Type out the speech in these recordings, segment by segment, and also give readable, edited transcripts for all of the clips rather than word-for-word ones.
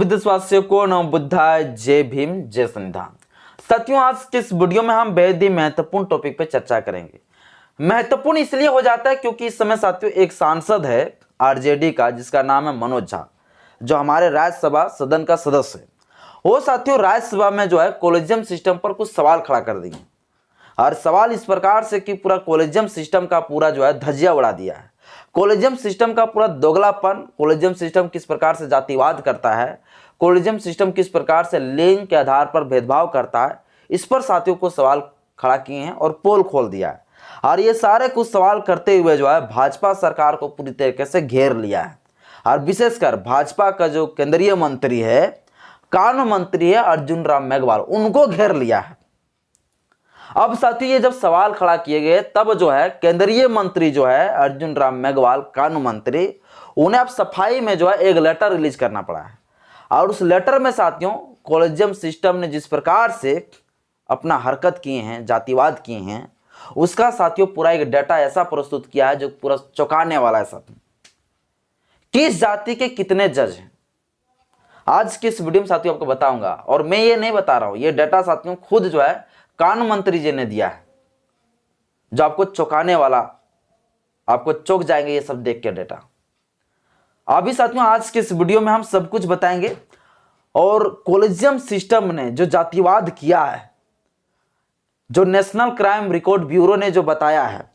सभी देशवासियों को नमो बुद्धाय, जय भीम, जय संविधान। साथियों, आज के इस वीडियो में हम बेहद ही महत्वपूर्ण टॉपिक पे चर्चा करेंगे। महत्वपूर्ण इसलिए हो जाता है क्योंकि इस समय साथियों एक सांसद है आरजेडी का, जिसका नाम है मनोज झा, जो हमारे राज्यसभा सदन का सदस्य है। वो साथियों राज्यसभा में जो है कॉलेजियम सिस्टम पर कुछ सवाल खड़ा कर दिए, और सवाल इस प्रकार से कि पूरा कॉलेजियम सिस्टम का पूरा जो है धज्जियां उड़ा दिया है। कॉलेजियम सिस्टम का पूरा दोगलापन, कॉलेजियम सिस्टम किस प्रकार से जातिवाद करता है, कॉलेजियम सिस्टम किस प्रकार से लिंग के आधार पर भेदभाव करता है, इस पर साथियों को सवाल खड़ा किए हैं और पोल खोल दिया है। और ये सारे कुछ सवाल करते हुए जो है भाजपा सरकार को पूरी तरीके से घेर लिया है, और विशेषकर भाजपा का जो केंद्रीय मंत्री है, कानून मंत्री है अर्जुन राम मेघवाल, उनको घेर लिया है। अब साथियों ये जब सवाल खड़ा किए गए तब जो है केंद्रीय मंत्री जो है अर्जुन राम मेघवाल, कानून मंत्री, उन्हें अब सफाई में जो है एक लेटर रिलीज करना पड़ा है। और उस लेटर में साथियों कॉलेजियम सिस्टम ने जिस प्रकार से अपना हरकत किए हैं, जातिवाद किए हैं, उसका साथियों पूरा एक डाटा ऐसा प्रस्तुत किया है जो पूरा चौंकाने वाला है। साथियों किस जाति के कितने जज हैं, आज की इस वीडियो में साथियों आपको बताऊंगा। और मैं ये नहीं बता रहा हूं, ये डाटा साथियों खुद जो है कानून मंत्री जी ने दिया है, जो आपको चौंकाने वाला, आपको चौंक जाएंगे ये सब देख के डाटा। अभी साथियों आज के इस वीडियो में हम सब कुछ बताएंगे। और कॉलेजियम सिस्टम ने जो जातिवाद किया है, जो नेशनल क्राइम रिकॉर्ड ब्यूरो ने जो बताया है,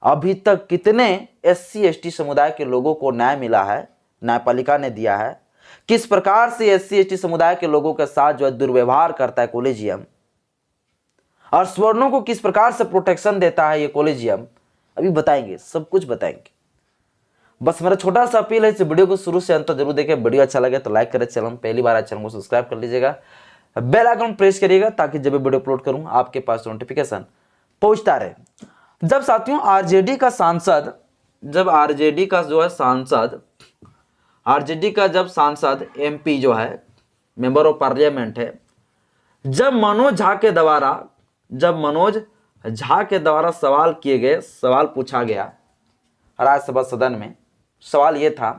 अभी तक कितने एससी एसटी समुदाय के लोगों को न्याय मिला है, न्यायपालिका ने दिया है, किस प्रकार से एससी एसटी समुदाय के लोगों के साथ जो है दुर्व्यवहार करता है कॉलेजियम, और स्वर्णों को किस प्रकार से प्रोटेक्शन देता है ये कॉलेजियम, अभी बताएंगे, सब कुछ बताएंगे। बस मेरा छोटा सा अपील है, इस वीडियो को शुरू से अंत तक जरूर देखें। वीडियो अच्छा लगे तो लाइक करें, चैनल पहली बार चैनल को सब्सक्राइब कर लीजिएगा, बेल आइकन प्रेस करिएगा ताकि जब भी वीडियो अपलोड करूं आपके पास नोटिफिकेशन पहुंचता रहे। जब साथियों आरजेडी का सांसद, जब आरजेडी का जो है सांसद, आरजेडी का जब सांसद एमपी जो है मेंबर ऑफ पार्लियामेंट है, जब मनोज झा के द्वारा सवाल किए गए, सवाल पूछा गया राज्यसभा सदन में, सवाल यह था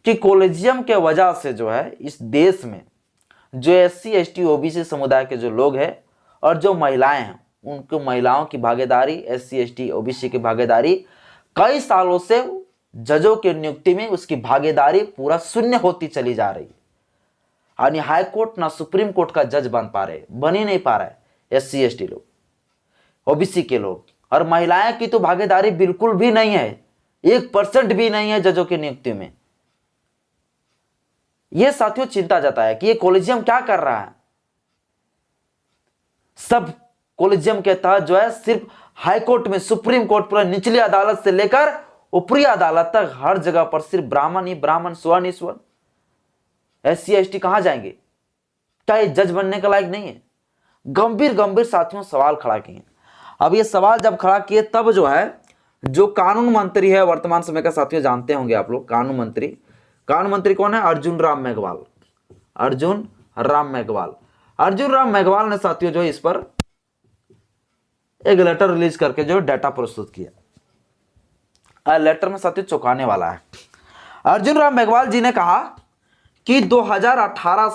कि कॉलेजियम के वजह से जो है इस देश में जो एससी एसटी ओबीसी समुदाय के जो लोग हैं और जो महिलाएं हैं, उनको महिलाओं की भागीदारी, एससी एसटी ओबीसी की भागीदारी कई सालों से जजों की नियुक्ति में उसकी भागीदारी पूरा शून्य होती चली जा रही है। यानी हाई कोर्ट ना सुप्रीम कोर्ट का जज बन ही नहीं पा रहा है एससी एसटी लोग, ओबीसी के लोग, और महिलाएं की तो भागीदारी बिल्कुल भी नहीं है, 1% भी नहीं है जजों की नियुक्ति में। यह साथियों चिंता जाता है कि ये कॉलेजियम क्या कर रहा है। सब कॉलेजियम के तहत जो है सिर्फ हाई कोर्ट में, सुप्रीम कोर्ट, पूरा निचली अदालत से लेकर ऊपरी अदालत तक हर जगह पर सिर्फ ब्राह्मण ही ब्राह्मण, स्वर्ण ही स्वर्ण। एससी एसटी कहां जाएंगे? क्या ये जज बनने के लायक नहीं है? गंभीर गंभीर साथियों सवाल खड़ा किए। अब ये सवाल जब खड़ा किए तब जो है जो कानून मंत्री है वर्तमान समय का, साथियों जानते होंगे आप लोग, कानून मंत्री कौन है? अर्जुन राम मेघवाल। अर्जुन राम मेघवाल ने साथियों जो है इस पर एक लेटर रिलीज करके जो डाटा प्रस्तुत किया। लेटर में साथियों चौंकाने वाला है। अर्जुन राम मेघवाल जी ने कहा कि 2018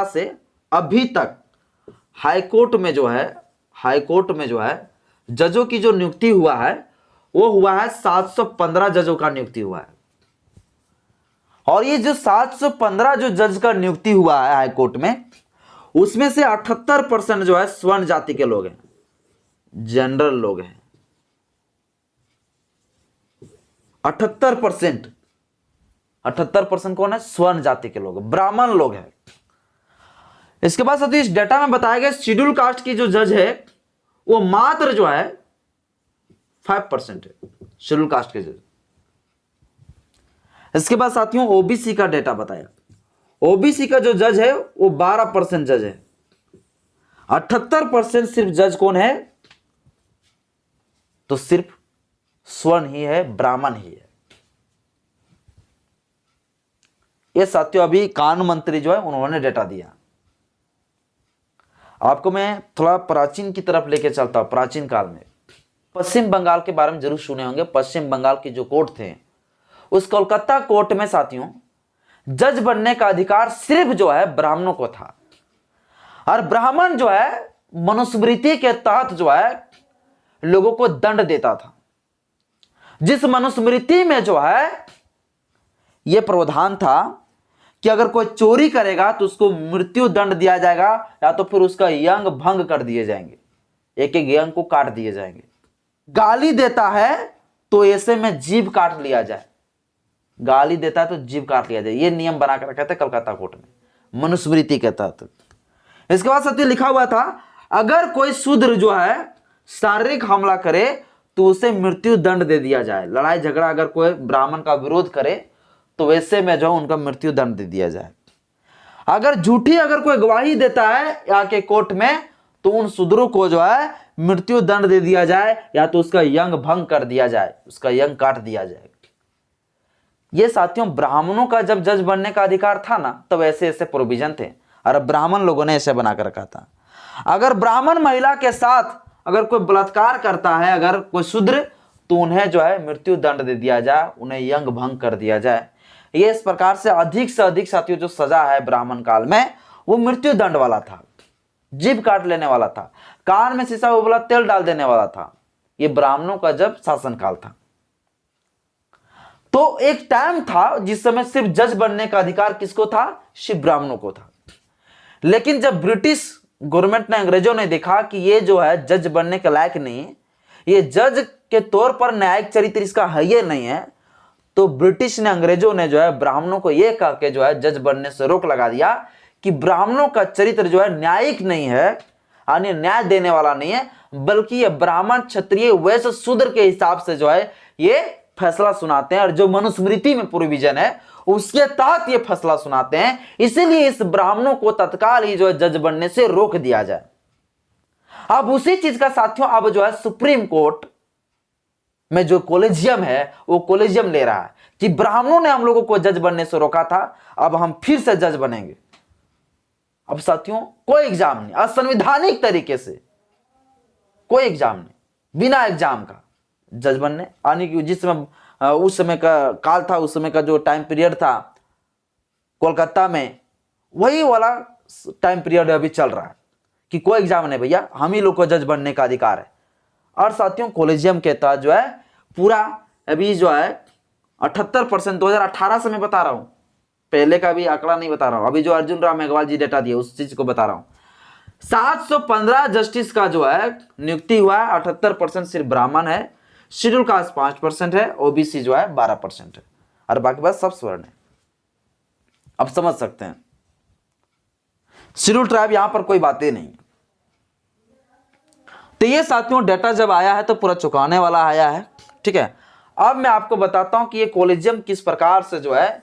से अभी तक हाईकोर्ट में जो है जजों की जो नियुक्ति हुआ है वो हुआ है 715 जजों का नियुक्ति हुआ है। और ये जो 715 जो जज का नियुक्ति हुआ है हाईकोर्ट में, उसमें से 78% जो है स्वर्ण जाति के लोग हैं, जनरल लोग हैं। 78% कौन है? स्वर्ण जाति के लोग, ब्राह्मण लोग हैं। इसके बाद साथियों इस डेटा में बताया गया शेड्यूल कास्ट की जो जज है वो मात्र जो है 5% है, शेड्यूल कास्ट के जज। इसके बाद साथियों ओबीसी का डेटा बताया, ओबीसी का जो जज है वो 12% जज है। 78% सिर्फ जज कौन है? तो सिर्फ स्वर्ण ही है, ब्राह्मण ही है। ये साथियों अभी कानून मंत्री जो है उन्होंने डेटा दिया। आपको मैं थोड़ा प्राचीन की तरफ लेके चलता हूं। प्राचीन काल में पश्चिम बंगाल के बारे में जरूर सुने होंगे। पश्चिम बंगाल के जो कोर्ट थे, उस कोलकाता कोर्ट में साथियों जज बनने का अधिकार सिर्फ जो है ब्राह्मणों को था। और ब्राह्मण जो है मनुस्मृति के तहत जो है लोगों को दंड देता था, जिस मनुस्मृति में जो है यह प्रावधान था कि अगर कोई चोरी करेगा तो उसको मृत्यु दंड दिया जाएगा, या तो फिर उसका यंग भंग कर दिए जाएंगे, एक एक यंग को काट दिए जाएंगे। गाली देता है तो ऐसे में जीभ काट लिया जाए, गाली देता है तो जीभ काट लिया जाए। ये नियम बना कर रखा था कलकत्ता कोर्ट में मनुस्मृति के तहत। इसके बाद सत्य लिखा हुआ था, अगर कोई शूद्र जो है शारीरिक हमला करे तो उसे मृत्यु दंड दे दिया जाए। लड़ाई झगड़ा अगर कोई ब्राह्मण का विरोध करे तो वैसे में जो उनका मृत्यु दंड दे दिया जाए। अगर झूठी अगर कोई गवाही देता है या के कोर्ट में तो उन शूद्रों को जो है मृत्यु दंड दे दिया जाए, या तो उसका यंग भंग कर दिया जाए, उसका यंग काट दिया जाए। ये साथियों ब्राह्मणों का जब जज बनने का अधिकार था ना, तब ऐसे ऐसे प्रोविजन थे, और ब्राह्मण लोगों ने ऐसे बनाकर रखा था। अगर ब्राह्मण महिला के साथ अगर कोई बलात्कार करता है, अगर कोई शूद्र, तो उन्हें जो है मृत्यु दंड दे दिया जाए, उन्हें यंग भंग कर दिया जाए। ये इस प्रकार से अधिक साथियों जो सजा है ब्राह्मण काल में वो मृत्यु दंड वाला था, जीभ काट लेने वाला था, कान में शीशा उबला तेल डाल देने वाला था। ये ब्राह्मणों का जब शासनकाल था। तो एक टाइम था जिस समय सिर्फ जज बनने का अधिकार किसको था? सिर्फ ब्राह्मणों को था। लेकिन जब ब्रिटिश गवर्नमेंट ने, अंग्रेजों ने देखा कि ये जो है जज बनने के लायक नहीं है, ये जज के तौर पर न्यायिक चरित्र इसका है ये नहीं है, तो ब्रिटिश ने, अंग्रेजों ने जो है ब्राह्मणों को यह कह के जो है जज बनने से रोक लगा दिया कि ब्राह्मणों का चरित्र जो है न्यायिक नहीं है, यानी न्याय देने वाला नहीं है, बल्कि ये ब्राह्मण क्षत्रिय वैश्य शूद्र के हिसाब से जो है ये फैसला सुनाते हैं, और जो मनुस्मृति में प्रोविजन है उसके तहत ये फैसला सुनाते हैं। इसीलिए इस ब्राह्मणों को तत्काल ही जो है जज बनने से रोक दिया जाए। अब उसी चीज का साथियों अब जो है सुप्रीम कोर्ट में जो कॉलेजियम है वो कॉलेजियम ले रहा है कि ब्राह्मणों ने हम लोगों को जज बनने से रोका था, अब हम फिर से जज बनेंगे। अब साथियों कोई एग्जाम नहीं, असंवैधानिक तरीके से कोई एग्जाम नहीं, बिना एग्जाम का जज बनने आने की, जिस समय उस समय का काल था, उस समय का जो टाइम पीरियड था कोलकाता में, वही वाला टाइम पीरियड अभी चल रहा है कि कोई एग्जाम नहीं भैया, हम ही लोग को जज बनने का अधिकार है। और साथियों कॉलेजियम के तहत जो है पूरा अभी जो है 78% 2018 से मैं बता रहा हूं, पहले का भी आंकड़ा नहीं बता रहा हूं, अभी जो अर्जुन राम मेघवाल जी डेटा दिए उस चीज को बता रहा हूं। 715 जस्टिस का जो है नियुक्ति हुआ है, 78% सिर्फ ब्राह्मण है, शेड्यूल कास्ट 5% है, ओबीसी जो है 12% है, और बाकी बात सब स्वर्ण है। अब समझ सकते हैं शेड्यूल ट्राइब यहां पर कोई बातें नहीं। तो ये साथियों डेटा जब आया है तो पूरा चुकाने वाला आया है, ठीक है। अब मैं आपको बताता हूं कि ये कॉलेजियम किस प्रकार से जो है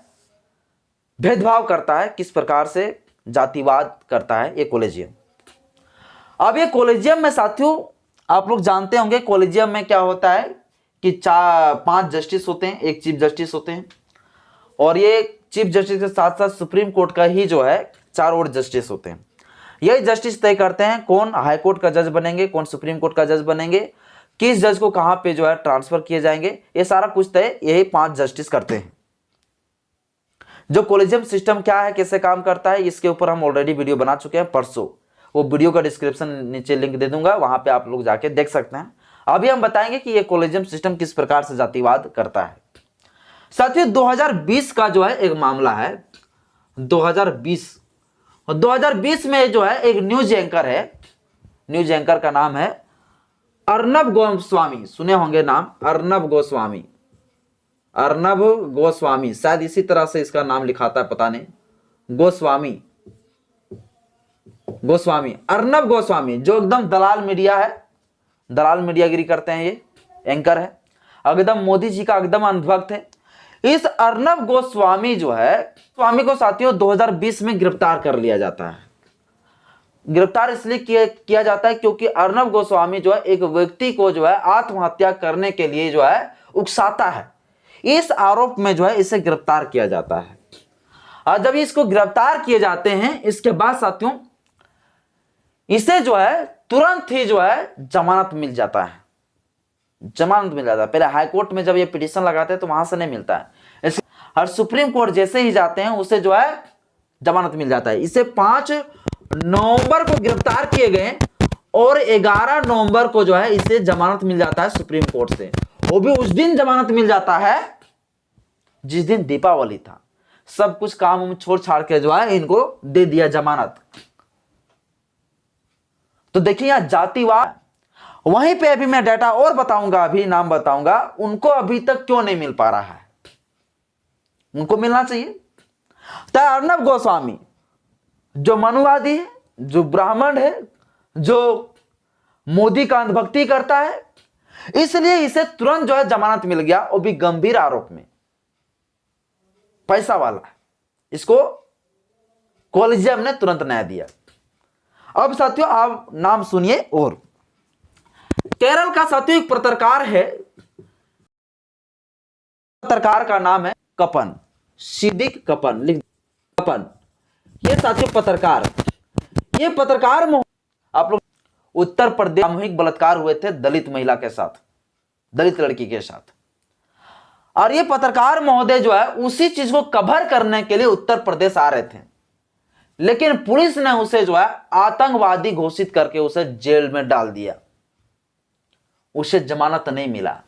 भेदभाव करता है, किस प्रकार से जातिवाद करता है ये कॉलेजियम। अब ये कॉलेजियम में साथियों आप लोग जानते होंगे कॉलेजियम में क्या होता है कि 5 जस्टिस होते हैं, एक चीफ जस्टिस होते हैं, और ये चीफ जस्टिस के साथ साथ सुप्रीम कोर्ट का ही जो है 4 और जस्टिस होते हैं। यही जस्टिस तय करते हैं कौन हाई कोर्ट का जज बनेंगे, कौन सुप्रीम कोर्ट का जज बनेंगे, किस जज को कहां पे जो है ट्रांसफर किए जाएंगे, ये सारा कुछ तय यही 5 जस्टिस करते हैं। जो कॉलेजियम सिस्टम क्या है, कैसे काम करता है, इसके ऊपर हम ऑलरेडी वीडियो बना चुके हैं परसों, वो वीडियो का डिस्क्रिप्शन नीचे लिंक दे दूंगा, वहां पे आप लोग जाके देख सकते हैं। अभी हम बताएंगे कि ये कॉलेजियम सिस्टम किस प्रकार से जातिवाद करता है। साथियों 2020 का जो है एक मामला है, 2020 में जो है एक न्यूज एंकर है, न्यूज एंकर का नाम है अर्नब गोस्वामी, सुने होंगे नाम अर्नब गोस्वामी, अर्नब गोस्वामी, शायद इसी तरह से इसका नाम लिखाता है, पता नहीं, गोस्वामी अर्नब गोस्वामी, जो एकदम दलाल मीडिया है, दलाल मीडियागिरी करते हैं, ये एंकर है, एकदम मोदी जी का एकदम अंधभक्त है। इस अर्नब गोस्वामी जो है, स्वामी को साथियों 2020 में गिरफ्तार कर लिया जाता है। गिरफ्तार इसलिए किया जाता है क्योंकि अर्नब गोस्वामी जो है एक व्यक्ति को जो है आत्महत्या करने के लिए जो है उकसाता है, इस आरोप में जो है इसे गिरफ्तार किया जाता है। और जब इसको गिरफ्तार किए जाते हैं, इसके बाद साथियों इसे जो है तुरंत ही जो है जमानत मिल जाता है, जमानत मिल जाता है। पहले हाई कोर्ट में जब ये पिटीशन लगाते हैं तो वहां से नहीं मिलता है। और सुप्रीम कोर्ट जैसे ही जाते हैं उसे जो है जमानत मिल जाता है। इसे 5 नवंबर को गिरफ्तार किए गए और 11 नवंबर को जो है इसे जमानत मिल जाता है सुप्रीम कोर्ट से। वो भी उस दिन जमानत मिल जाता है जिस दिन दीपावली था। सब कुछ काम छोड़ छाड़ के जो है इनको दे दिया जमानत। तो देखिए यहां जातिवाद, वहीं पे अभी मैं डाटा और बताऊंगा, अभी नाम बताऊंगा, उनको अभी तक क्यों नहीं मिल पा रहा है, उनको मिलना चाहिए। तो अर्नब गोस्वामी जो मनुवादी है, जो ब्राह्मण है, जो मोदी का अंधभक्ति करता है, इसलिए इसे तुरंत जो है जमानत मिल गया, वो भी गंभीर आरोप में। पैसा वाला है, इसको कॉलेजियम ने तुरंत न्याय दिया। अब साथियों आप नाम सुनिए। और केरल का साथियों एक पत्रकार है, पत्रकार का नाम है कपन, सिद्दीक कपन, लिख कपन। ये साथियों पत्रकार, ये पत्रकार आप लोग उत्तर प्रदेश सामूहिक बलात्कार हुए थे दलित महिला के साथ, दलित लड़की के साथ। और ये पत्रकार महोदय जो है उसी चीज को कवर करने के लिए उत्तर प्रदेश आ रहे थे, लेकिन पुलिस ने उसे जो है आतंकवादी घोषित करके उसे जेल में डाल दिया। उसे जमानत नहीं मिला।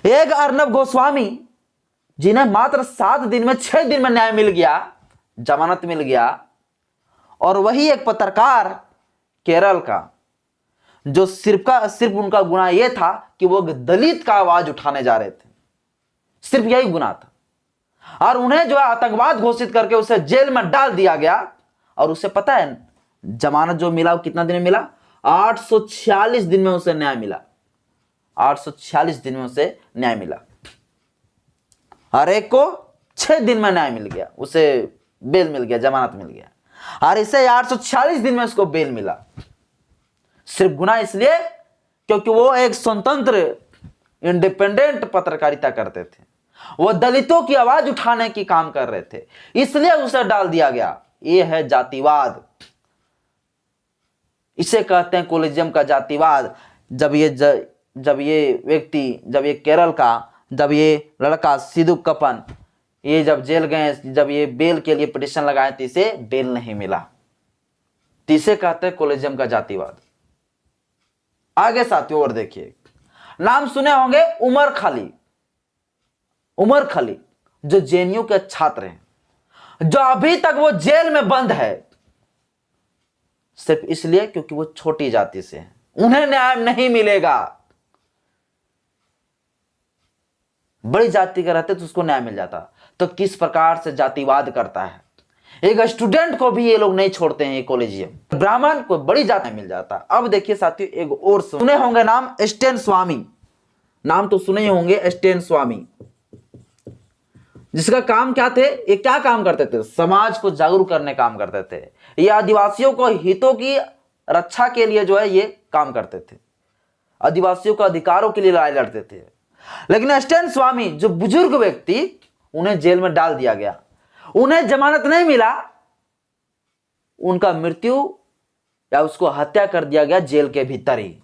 एक अर्नब गोस्वामी जिन्हें मात्र 7 दिन में 6 दिन में न्याय मिल गया, जमानत मिल गया, और वही एक पत्रकार केरल का जो सिर्फ उनका गुनाह यह था कि वो दलित का आवाज उठाने जा रहे थे, सिर्फ यही गुनाह था, और उन्हें जो है आतंकवाद घोषित करके उसे जेल में डाल दिया गया। और उसे पता है जमानत जो मिला वो कितना दिन में मिला? 846 दिन में उसे न्याय मिला। 846 दिन में उसे न्याय मिला। हर एक को 6 दिन में न्याय मिल गया, उसे बेल मिल गया, जमानत मिल गया, और इसे 846 दिन में उसको बेल मिला। सिर्फ गुनाह इसलिए क्योंकि वो एक स्वतंत्र इंडिपेंडेंट पत्रकारिता करते थे, वो दलितों की आवाज उठाने की काम कर रहे थे, इसलिए उसे डाल दिया गया। ये है जातिवाद, इसे कहते हैं कॉलेजियम का जातिवाद। जब ये व्यक्ति, जब ये केरल का, जब ये लड़का सिद्दीक कपन ये जब जेल गए, जब ये बेल के लिए पिटीशन लगाए तो इसे बेल नहीं मिला, तो इसे कहते हैं कॉलेजियम का जातिवाद। आगे साथियों और देखिए, नाम सुने होंगे उमर खली जो जेएनयू के छात्र हैं, जो अभी तक वो जेल में बंद है सिर्फ इसलिए क्योंकि वो छोटी जाति से हैं, उन्हें न्याय नहीं मिलेगा। बड़ी जाति का रहते तो उसको न्याय मिल जाता। तो किस प्रकार से जातिवाद करता है, एक स्टूडेंट को भी ये लोग नहीं छोड़ते हैं। ये कॉलेजियम ब्राह्मण को बड़ी जाति मिल जाता। अब देखिए साथियों, एक और सुने होंगे नाम स्टेन स्वामी, नाम तो सुने ही होंगे स्टेन स्वामी, जिसका काम क्या थे, ये क्या काम करते थे? समाज को जागरूक करने काम करते थे। ये आदिवासियों को हितों की रक्षा के लिए जो है ये काम करते थे, आदिवासियों के अधिकारों के लिए लड़ाई लड़ते थे। लेकिन स्टेन स्वामी जो बुजुर्ग व्यक्ति, उन्हें जेल में डाल दिया गया, उन्हें जमानत नहीं मिला, उनका मृत्यु या उसको हत्या कर दिया गया जेल के भीतर ही।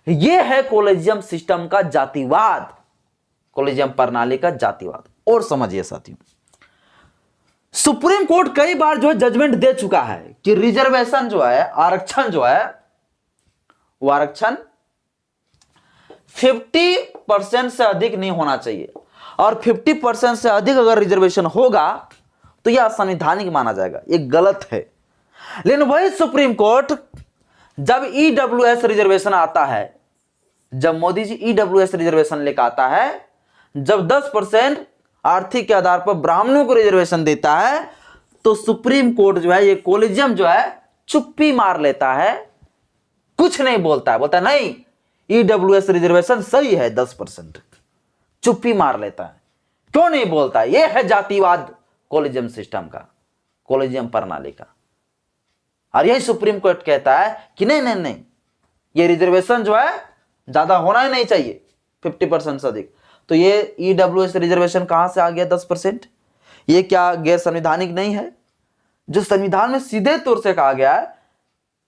यह है कॉलेजियम सिस्टम का जातिवाद, कॉलेजियम प्रणाली का जातिवाद। और समझिए साथियों, सुप्रीम कोर्ट कई बार जो है जजमेंट दे चुका है कि रिजर्वेशन जो है, आरक्षण जो है, वो आरक्षण 50% से अधिक नहीं होना चाहिए, और 50% से अधिक अगर रिजर्वेशन होगा तो यह असंवैधानिक माना जाएगा, ये गलत है। लेकिन वही सुप्रीम कोर्ट जब ईडब्ल्यूएस रिजर्वेशन आता है, जब मोदी जी ईडब्ल्यूएस रिजर्वेशन लेकर आता है, जब 10% आर्थिक के आधार पर ब्राह्मणों को रिजर्वेशन देता है, तो सुप्रीम कोर्ट जो है, ये कॉलेजियम जो है चुप्पी मार लेता है, कुछ नहीं बोलता है, बोलता है नहीं ईडब्ल्यूएस रिजर्वेशन सही है 10%, चुप्पी मार लेता है। क्यों नहीं बोलता है? यह है जातिवाद कॉलेजियम सिस्टम का, कॉलेजियम प्रणाली का। और यही सुप्रीम कोर्ट कहता है कि नहीं नहीं नहीं, ये रिजर्वेशन जो है ज्यादा होना ही नहीं चाहिए, 50% से अधिक। तो ये ईडब्ल्यूएस रिजर्वेशन कहां से आ गया 10%? ये क्या गैर संवैधानिक नहीं है? जो संविधान में सीधे तौर से कहा गया है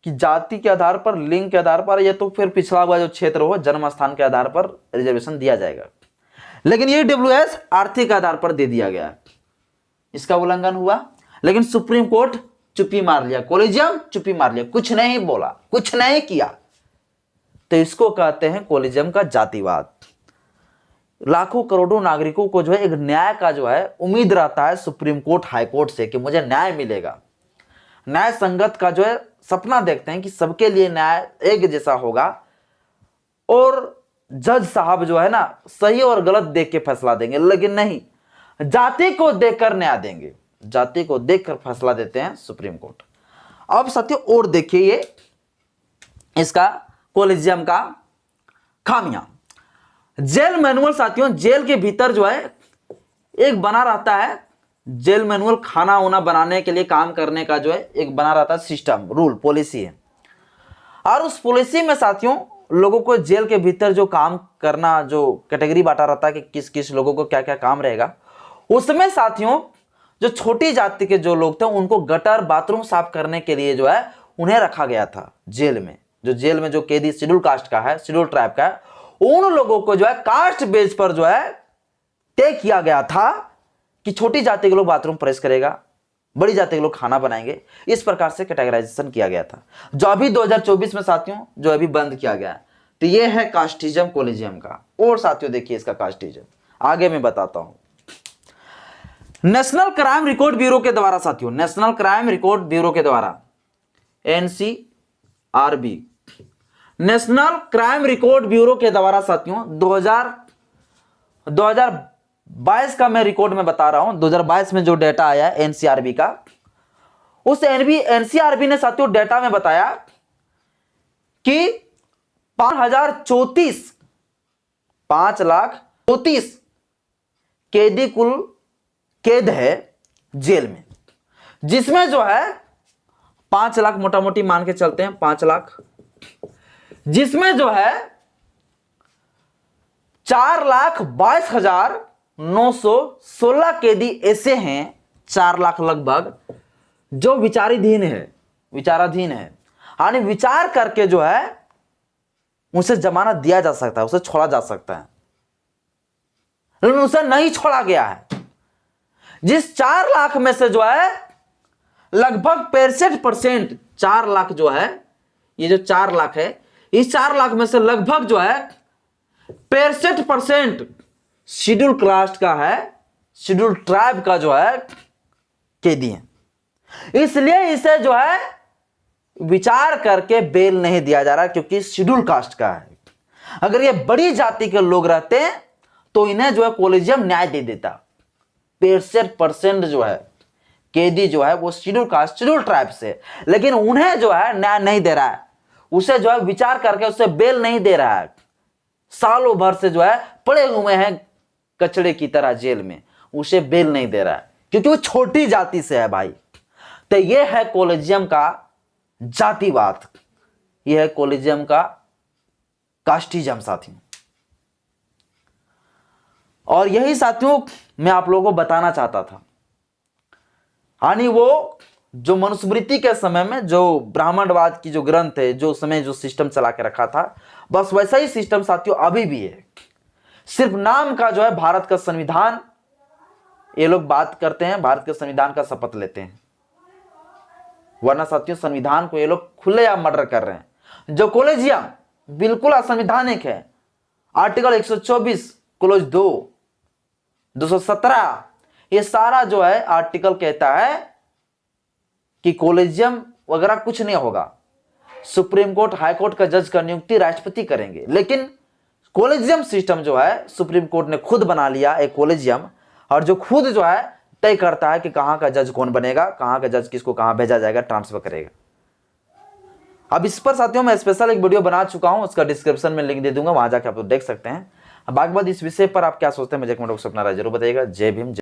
कि जाति के आधार पर, लिंग के आधार पर, या तो फिर पिछड़ा हुआ जो क्षेत्र हो, जन्म स्थान के आधार पर रिजर्वेशन दिया जाएगा। लेकिन ये ईडब्ल्यूएस आर्थिक आधार पर दे दिया गया है। इसका उल्लंघन हुआ, लेकिन सुप्रीम कोर्ट चुप्पी मार लिया, कोलिजियम चुप्पी मार लिया, कुछ नहीं बोला, कुछ नहीं किया। तो इसको कहते हैं कोलिजियम का जातिवाद। लाखों करोड़ों नागरिकों को जो है एक न्याय का जो है उम्मीद रहता है सुप्रीम कोर्ट, हाई कोर्ट से कि मुझे न्याय मिलेगा। न्याय संगत का जो है सपना देखते हैं कि सबके लिए न्याय एक जैसा होगा और जज साहब जो है ना सही और गलत देख के फैसला देंगे, लेकिन नहीं, जाति को देखकर न्याय देंगे, जाति को देखकर फैसला देते हैं सुप्रीम कोर्ट। अब साथियों और देखिए ये इसका कोलिजियम का खामियां। जेल मैनुअल साथियों, जेल के भीतर जो है एक बना रहता है जेल मैनुअल, खाना वाना बनाने के लिए काम करने का जो है एक बना रहता है सिस्टम, रूल, पॉलिसी है। और उस पॉलिसी में साथियों लोगों को जेल के भीतर जो काम करना, जो कैटेगरी बांटा रहता है कि किस किस लोगों को क्या क्या काम रहेगा, उसमें साथियों जो छोटी जाति के जो लोग थे उनको गटर बाथरूम साफ करने के लिए जो है उन्हें रखा गया था जेल में। जो जेल में जो कैदी शेड्यूल कास्ट का है, शेड्यूल ट्राइब का है, उन लोगों को जो है कास्ट बेस पर जो है तय किया गया था कि छोटी जाति के लोग बाथरूम प्रेस करेगा, बड़ी जाति के लोग खाना बनाएंगे। इस प्रकार से कैटेगराइजेशन किया गया था, जो अभी 2024 में साथियों जो अभी बंद किया गया है। तो ये है कास्टिज्म कोलिजियम का। और साथियों देखिए इसका कास्टिज्म आगे मैं बताता हूं। नेशनल क्राइम रिकॉर्ड ब्यूरो के द्वारा साथियों, नेशनल क्राइम रिकॉर्ड ब्यूरो के द्वारा NCRB, national crime record bureau के द्वारा साथियों 2022 का मैं रिकॉर्ड में बता रहा हूं, 2022 में जो डेटा आया है NCRB का, उस NCRB ने साथियों डेटा में बताया कि 5,34 कैदी कुल कैद है जेल में, जिसमें जो है 5 लाख मोटा मोटी मान के चलते हैं, 5 लाख, जिसमें जो है 4,22,916 कैदी ऐसे हैं, 4 लाख लगभग, जो विचाराधीन है, यानी विचार करके जो है उसे जमानत दिया जा सकता है, उसे छोड़ा जा सकता है, लेकिन उसे नहीं छोड़ा गया है। जिस 4 लाख में से जो है लगभग 65%, 4 लाख जो है, ये जो 4 लाख है, इस 4 लाख में से लगभग जो है 65% शेड्यूल कास्ट का है, शेड्यूल ट्राइब का जो है कैदी है। इसलिए इसे जो है विचार करके बेल नहीं दिया जा रहा, क्योंकि शेड्यूल कास्ट का है। अगर ये बड़ी जाति के लोग रहते हैं तो इन्हें जो है कोलिजियम न्याय दे देता। 65% जो है कैदी जो है वो शेड्यूल कास्ट, शेड्यूल ट्राइब से, लेकिन उन्हें जो है न्याय नहीं दे रहा है, उसे जो है विचार करके उसे बेल नहीं दे रहा है। सालों भर से जो है पड़े हुए हैं कचड़े की तरह जेल में, उसे बेल नहीं दे रहा है, क्योंकि वो छोटी जाति से है भाई। तो ये है कोलिजियम का जातिवाद, यह है कोलिजियम का कास्टिज्म साथियों। और यही साथियों मैं आप लोगों को बताना चाहता था, यानी वो जो मनुस्मृति के समय में जो ब्राह्मणवाद की जो ग्रंथ है, जो समय जो सिस्टम चला के रखा था, बस वैसा ही सिस्टम साथियों अभी भी है। सिर्फ नाम का जो है भारत का संविधान, ये लोग बात करते हैं, भारत के संविधान का शपथ लेते हैं, वरना साथियों संविधान को ये लोग खुलेआम मर्डर कर रहे हैं। जो कोलिजियम बिल्कुल असंवैधानिक है, आर्टिकल 124 क्लोज 2, 217, ये सारा जो है आर्टिकल कहता है कि कोलिजियम वगैरह कुछ नहीं होगा। सुप्रीम कोर्ट, हाई कोर्ट का जज का नियुक्ति राष्ट्रपति करेंगे, लेकिन कोलिजियम सिस्टम जो है सुप्रीम कोर्ट ने खुद बना लिया एक कोलिजियम, और जो खुद जो है तय करता है कि कहां का जज कौन बनेगा, कहां का जज किसको कहां भेजा जाएगा, ट्रांसफर करेगा। अब इस पर साथियों मैं स्पेशल एक वीडियो बना चुका हूं, उसका डिस्क्रिप्शन में लिंक दे दूंगा, वहां जाकर आप लोग देख सकते हैं। बाकी बात इस विषय पर आप क्या सोचते हैं मुझे कमेंट बॉक्स में अपना राय जरूर बताइएगा। जय भीम।